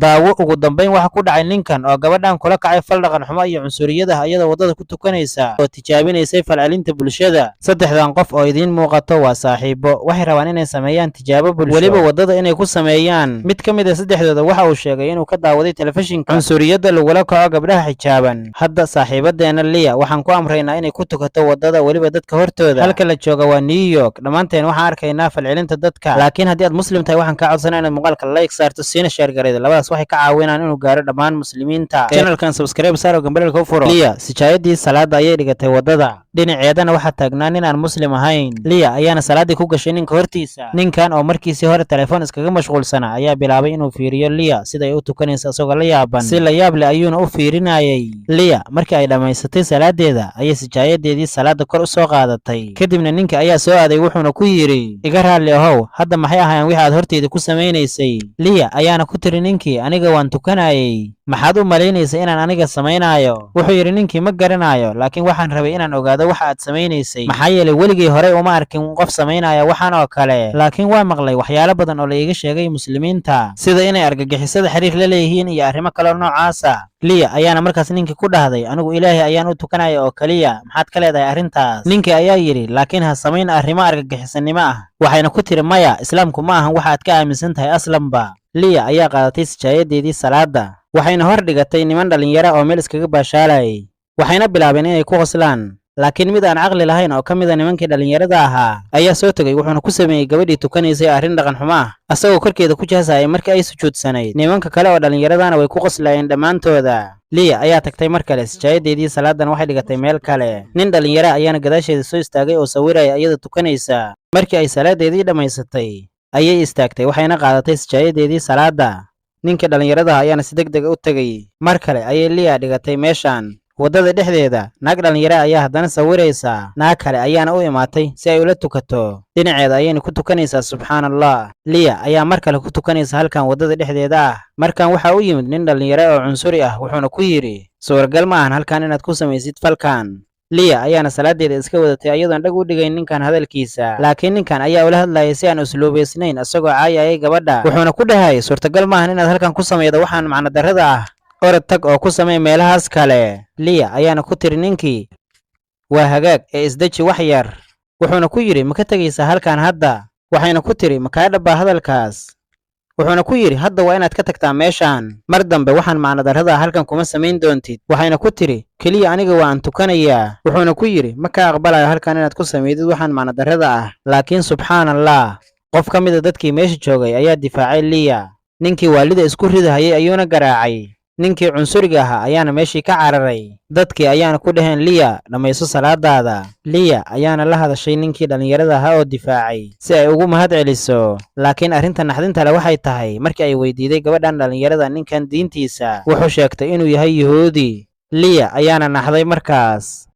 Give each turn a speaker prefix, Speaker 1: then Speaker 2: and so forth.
Speaker 1: daawo ugu dambayn waxa ku dhacay ninkan oo gabadhan kula kacay fal dhaqan xumo iyo cunsuriyada iyadoo wadada ku tukanaysa oo tijaabinaysay falcelinta bulshada. saddexdan qof oo idiin muuqato waa saaxiibo, waxay rabaan inay sameeyaan tijaabo bulsho weliba wadada inay ku sameeyaan. mid ka mid ah saddexdooda waxa uu sheegay inuu ka daawaday telefishinka cunsuriyada lagula kaco gabdhaha xijaaban. hadda saaxiibadeena Liya waxaan ku amraynaa inay ku tukato wadada weliba dadka hortooda. halka la jooga waa New York, dhammaanteen waxaan arkaynaa falcelinta dadka. laakiin haddii aad muslim tahay waxaan kaa codsanaa inaad muuqaalka like saarto siina share garayda, labadaas waxay ka caawinaan inuu gaaro dhammaan muslimiinta. channelkan subscribe saar oo gambalelka u furo. Liya sijaayadii salaada ayay dhigatay wadada, dhinaceedana waxaa taagnaa nin aan muslim ahayn. Liya ayaana salaadii ku gashay ninka hortiisa. ninkan oo markiisii hore telefoon iskaga mashquulsanaa ayaa bilaabay inuu fiiriyo Liya sida ay u tukanaysa isagoo la yaaban. si la yaab leh ayuuna u fiirinayay. Liya markii ay dhammaysatay salaadeeda ayay sijaayadeedii salaada kor u soo qaadatay. kadibna ninka ayaa soo aaday wuxuuna ku yidhi, iga raalli ahow, hadda maxay ahaayeen wixii aad horteeda ku samaynaysay? Liya ayaana ku tiri ninkii, aniga waan tukanayay, maxaad u malaynaysa inaan aniga samaynayo? wuxuu yidhi ninkii, ma garanayo, laakiin waxaan rabay inaan ogaado waxa aad samaynaysay, maxaa yeelay weligii horey uma arkin qof samaynaya waxaan oo kale. laakiin waa maqlay waxyaalo badan oo la iiga sheegay muslimiinta, sida inay argagixisada xiriir la leeyihiin iyo arrimo kale oo noocaasa. Liya ayaana markaas ninkii ku dhahday, anigu ilaahay ayaan u tukanaya oo kaliya, maxaad ka leedahay arrintaas? ninkii ayaa yidhi, laakiin ha samayn arrimo argagixisanimo ah. waxayna ku tiri, maya, islaamku ma ahan waxa aad ka aaminsan tahay aslanba. Liya ayaa qaadatay sijaayadeedii salaada, waxayna hor dhigatay niman dhalinyara oo meel iskaga baashaalayay. waxayna bilaabeen inay ku qoslaan, laakiin mid aan caqli lahayn oo ka mid a nimankii dhalinyarada ahaa ayaa soo tegay wuxuuna ku sameeyey gabadhii tukanaysay arrin dhaqan xumo ah, asagoo korkeeda ku jaasayay markii ay sujuudsanayd. nimanka kale oo dhalinyaradana way ku qoslayeen dhammaantooda. Liya ayaa tagtay mar kale sijaayadeedii salaadan waxay dhigatay meel kale. nin dhalinyara ayaana gadaasheeda soo istaagay oo sawiraya iyada tukanaysa. markii ay salaadeedii dhammaysatay ayay istaagtay waxayna qaadatay sijaayadeedii salaada. ninkii dhalinyarada ayaana si degdeg u tegay. mar kale ayay Liya dhigatay meeshaan wadada dhexdeeda. naag dhalinyara ayaa haddana sawiraysa. naag kale ayaana u imaatay si ay ula tukato. dhinaceeda ayayna ku tukanaysaa. subxaanallah. Liya ayaa mar kale ku tukanaysa halkan wadada dhexdeeda ah. markan waxaa u yimid nin dhalinyaro oo cunsuri ah wuxuuna ku yidhi, suuragal ma ahan halkan inaad ku samaysid falkan. Liya ayaana salaadeeda iska wadatay iyadoon dhag u dhigayn ninkan hadalkiisa. laakiin ninkan ayaa ula hadlayay si aan usluubaysnayn isagoo caayayay gabadha. wuxuuna ku dhahay, suurtagal ma ahan inaad halkan ku samaydo waxaan macno darrada ah. orod tag oo ku samey meelahaas kale. Liya ayaana ku tiri ninkii, waa hagaag ee isdeji wax yar. wuxuuna ku yidhi, ma ka tegaysaa halkan hadda? waxayna ku tiri, ma kaa dhabbaa hadalkaas? wuxuuna ku yidhi, hadda waa inaad ka tagtaa meeshaan, mar dambe waxaan macno darrada halkan kuma samayn doontid. waxayna ku tiri, keliya aniga waan tukanayaa. wuxuuna ku yidhi, ma kaa aqbalayo halkan inaad ku samaydid waxaan macno darrada ah. laakiin subxaanallah, qof ka mid a dadkii meesha joogay ayaa difaacay Liya. ninkii waalida isku ridahayay ayuuna garaacay. ninkii cunsuriga ahaa ayaana meeshii ka cararay. dadkii ayaana ku dhaheen, Liya, dhammayso salaadaada. Liya ayaana la hadashay ninkii dhalinyarada ahaa oo difaacay si ay ugu mahad celiso. laakiin arrinta naxdinta le waxay tahay markii ay weydiiday gabadhan dhalinyarada ninkan diintiisa, wuxuu sheegtay inuu yahay Yahuudi. Liya ayaana naxday markaas.